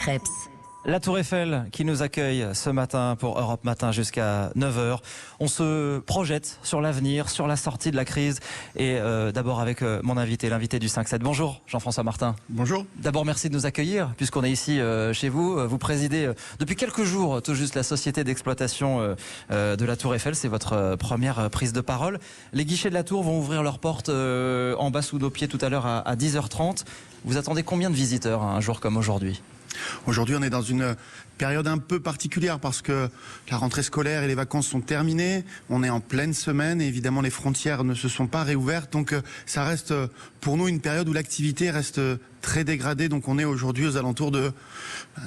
Crêpes. La Tour Eiffel qui nous accueille ce matin pour Europe Matin jusqu'à 9h. On se projette sur l'avenir, sur la sortie de la crise. Et d'abord avec mon invité, l'invité du 5-7. Bonjour Jean-François Martin. Bonjour. D'abord merci de nous accueillir puisqu'on est ici chez vous. Vous présidez depuis quelques jours tout juste la société d'exploitation de la Tour Eiffel. C'est votre première prise de parole. Les guichets de la Tour vont ouvrir leurs portes en bas sous nos pieds tout à l'heure à 10h30. Vous attendez combien de visiteurs un jour comme aujourd'hui ? Aujourd'hui, on est dans une période un peu particulière parce que la rentrée scolaire et les vacances sont terminées. On est en pleine semaine et évidemment les frontières ne se sont pas réouvertes. Donc ça reste pour nous une période où l'activité reste très dégradée. Donc on est aujourd'hui aux alentours de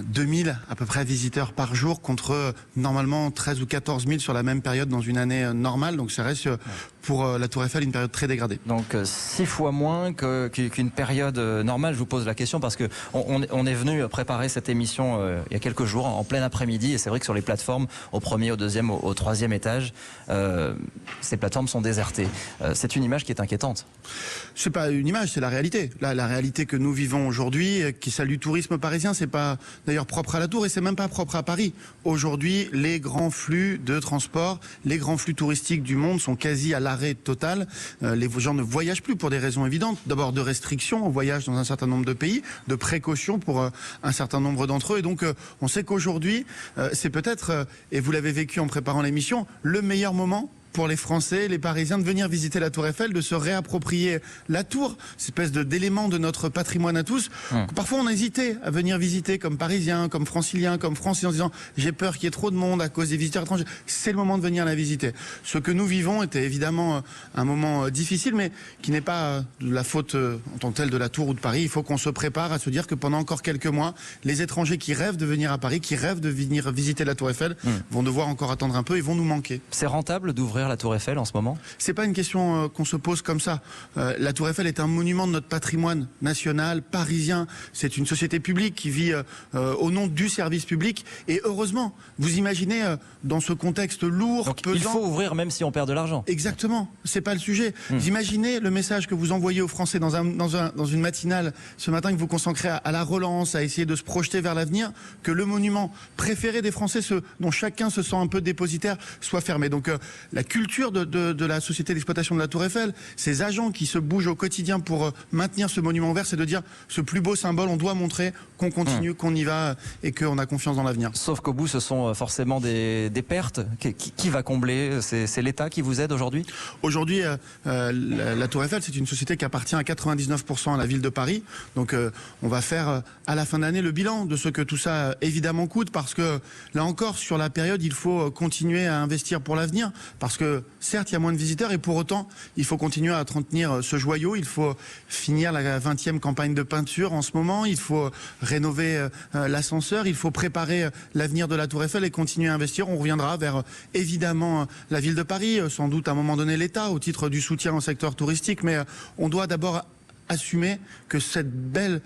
2000 à peu près visiteurs par jour contre normalement 13 ou 14 000 sur la même période dans une année normale. Donc ça reste pour la Tour Eiffel une période très dégradée. Donc 6 fois moins qu'une période normale. Je vous pose la question parce que on est venu préparer cette émission il y a quelques jours en plein après-midi et c'est vrai que sur les plateformes au premier, au deuxième, au troisième étage ces plateformes sont désertées. C'est une image qui est inquiétante. C'est pas une image, c'est la réalité. La réalité que nous vivons aujourd'hui, qui salue le tourisme parisien, c'est pas d'ailleurs propre à la Tour et c'est même pas propre à Paris. Aujourd'hui, les grands flux de transport, les grands flux touristiques du monde sont quasi à l'arrêt total. Les gens ne voyagent plus pour des raisons évidentes. D'abord de restrictions au voyage dans un certain nombre de pays, de précautions pour un certain nombre d'entre eux. Et donc on sait qu'aujourd'hui, c'est peut-être, et vous l'avez vécu en préparant l'émission, le meilleur moment pour les Français, les Parisiens, de venir visiter la Tour Eiffel, de se réapproprier la Tour, cette espèce d'élément de notre patrimoine à tous. Parfois, on a hésité à venir visiter comme Parisiens, comme Franciliens, comme Français, en se disant « j'ai peur qu'il y ait trop de monde à cause des visiteurs étrangers ». C'est le moment de venir la visiter. Ce que nous vivons était évidemment un moment difficile, mais qui n'est pas la faute en tant que telle de la Tour ou de Paris. Il faut qu'on se prépare à se dire que pendant encore quelques mois, les étrangers qui rêvent de venir à Paris, qui rêvent de venir visiter la Tour Eiffel, vont devoir encore attendre un peu et vont nous manquer. C'est rentable d'ouvrir la Tour Eiffel en ce moment ? C'est pas une question qu'on se pose comme ça. La Tour Eiffel est un monument de notre patrimoine national, parisien. C'est une société publique qui vit au nom du service public. Et heureusement, vous imaginez dans ce contexte lourd, donc, pesant... il faut ouvrir même si on perd de l'argent. Exactement, c'est pas le sujet. Vous imaginez le message que vous envoyez aux Français dans une matinale ce matin, que vous consacrez à la relance, à essayer de se projeter vers l'avenir, que le monument préféré des Français, dont chacun se sent un peu dépositaire, soit fermé. Donc la culture de la société d'exploitation de la Tour Eiffel, ces agents qui se bougent au quotidien pour maintenir ce monument ouvert, c'est de dire ce plus beau symbole, on doit montrer qu'on continue, qu'on y va et qu'on a confiance dans l'avenir. Sauf qu'au bout, ce sont forcément des pertes. Qui va combler ? C'est l'État qui vous aide aujourd'hui ? Aujourd'hui, la Tour Eiffel, c'est une société qui appartient à 99% à la ville de Paris. Donc on va faire à la fin de l'année le bilan de ce que tout ça évidemment coûte, parce que là encore, sur la période, il faut continuer à investir pour l'avenir, parce que certes, il y a moins de visiteurs et pour autant, il faut continuer à entretenir ce joyau. Il faut finir la 20e campagne de peinture en ce moment. Il faut rénover l'ascenseur. Il faut préparer l'avenir de la Tour Eiffel et continuer à investir. On reviendra vers, évidemment, la ville de Paris, sans doute à un moment donné l'État, au titre du soutien au secteur touristique. Mais on doit d'abord assumer que cette belle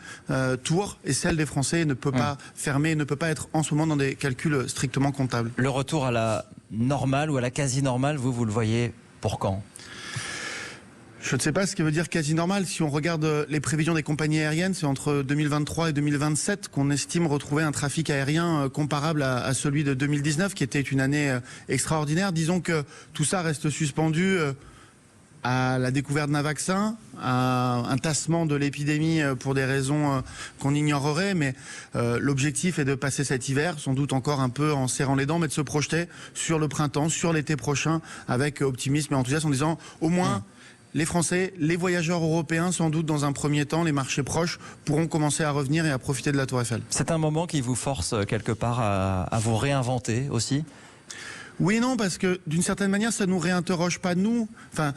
tour est celle des Français et ne peut pas fermer, ne peut pas être en ce moment dans des calculs strictement comptables. Le retour à la normale ou à la quasi-normale, vous le voyez pour quand ? Je ne sais pas ce que veut dire quasi normal. Si on regarde les prévisions des compagnies aériennes, c'est entre 2023 et 2027 qu'on estime retrouver un trafic aérien comparable à celui de 2019, qui était une année extraordinaire. Disons que tout ça reste suspendu à la découverte d'un vaccin, à un tassement de l'épidémie pour des raisons qu'on ignorerait, mais l'objectif est de passer cet hiver, sans doute encore un peu en serrant les dents, mais de se projeter sur le printemps, sur l'été prochain, avec optimisme et enthousiasme, en disant au moins les Français, les voyageurs européens, sans doute dans un premier temps, les marchés proches, pourront commencer à revenir et à profiter de la Tour Eiffel. C'est un moment qui vous force quelque part à vous réinventer aussi ? Oui et non, parce que d'une certaine manière, ça nous réinterroge pas nous. Enfin,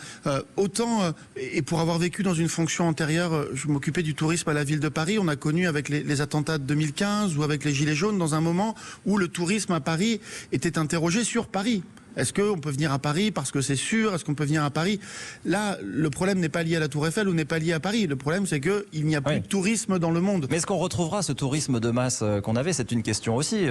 autant, et pour avoir vécu dans une fonction antérieure, je m'occupais du tourisme à la ville de Paris. On a connu avec les attentats de 2015 ou avec les Gilets jaunes, dans un moment où le tourisme à Paris était interrogé sur Paris. Est-ce qu'on peut venir à Paris parce que c'est sûr? Est-ce qu'on peut venir à Paris? Là, le problème n'est pas lié à la Tour Eiffel ou n'est pas lié à Paris. Le problème, c'est qu'il n'y a plus de tourisme dans le monde. Mais est-ce qu'on retrouvera ce tourisme de masse qu'on avait? C'est une question aussi.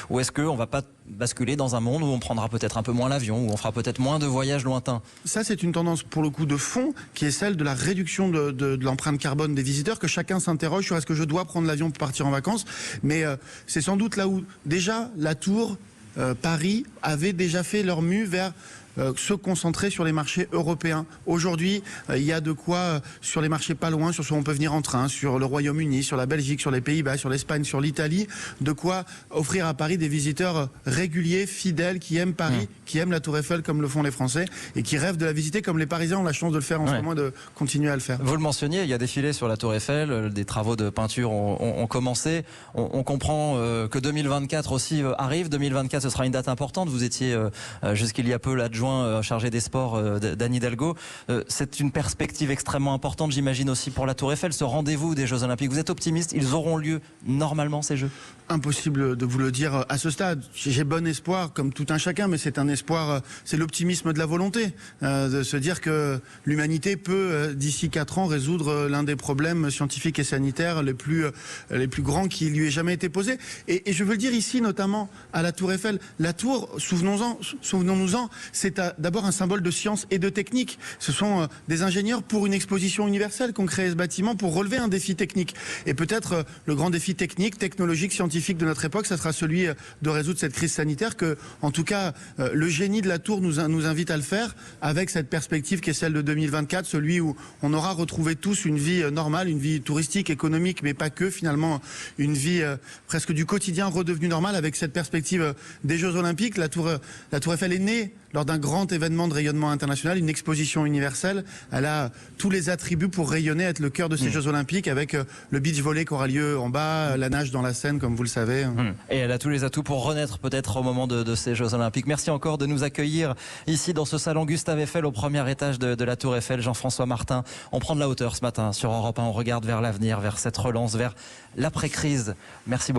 Ou est-ce qu'on ne va pas basculer dans un monde où on prendra peut-être un peu moins l'avion, où on fera peut-être moins de voyages lointains? Ça, c'est une tendance, pour le coup, de fond, qui est celle de la réduction de l'empreinte carbone des visiteurs, que chacun s'interroge sur est-ce que je dois prendre l'avion pour partir en vacances. Mais c'est sans doute là où, déjà, la Tour... Paris avait déjà fait leur mue vers se concentrer sur les marchés européens. Aujourd'hui, il y a de quoi, sur les marchés pas loin, sur ce où on peut venir en train, sur le Royaume-Uni, sur la Belgique, sur les Pays-Bas, sur l'Espagne, sur l'Italie, de quoi offrir à Paris des visiteurs réguliers, fidèles, qui aiment Paris, qui aiment la Tour Eiffel comme le font les Français et qui rêvent de la visiter comme les Parisiens ont la chance de le faire en ce moment et de continuer à le faire. Vous le mentionniez, il y a des filets sur la Tour Eiffel, des travaux de peinture ont commencé. On comprend que 2024 aussi arrive. 2024, ce sera une date importante. Vous étiez jusqu'il y a peu l'adjoint chargé des sports d'Anne Hidalgo. C'est une perspective extrêmement importante, j'imagine, aussi pour la Tour Eiffel, ce rendez-vous des Jeux Olympiques. Vous êtes optimiste? Ils auront lieu normalement, ces Jeux? Impossible de vous le dire à ce stade. J'ai bon espoir, comme tout un chacun, mais c'est un espoir, c'est l'optimisme de la volonté, de se dire que l'humanité peut, d'ici 4 ans, résoudre l'un des problèmes scientifiques et sanitaires les plus grands qui lui aient jamais été posés. Et je veux le dire ici, notamment à la Tour Eiffel. La Tour, souvenons-nous-en, c'est d'abord un symbole de science et de technique. Ce sont des ingénieurs pour une exposition universelle qu'ont créé ce bâtiment pour relever un défi technique. Et peut-être le grand défi technique, technologique, scientifique de notre époque, ça sera celui de résoudre cette crise sanitaire que, en tout cas, le génie de la Tour nous invite à le faire avec cette perspective qui est celle de 2024, celui où on aura retrouvé tous une vie normale, une vie touristique, économique, mais pas que, finalement, une vie presque du quotidien redevenue normale avec cette perspective des Jeux Olympiques. La Tour Eiffel est née lors d'un grand événement de rayonnement international, une exposition universelle. Elle a tous les attributs pour rayonner, être le cœur de ces Jeux Olympiques avec le beach volley qui aura lieu en bas, la nage dans la Seine, comme vous le savez. Et elle a tous les atouts pour renaître peut-être au moment de ces Jeux Olympiques. Merci encore de nous accueillir ici dans ce salon Gustave Eiffel au premier étage de la Tour Eiffel. Jean-François Martin, on prend de la hauteur ce matin sur Europe 1, on regarde vers l'avenir, vers cette relance, vers l'après-crise. Merci beaucoup.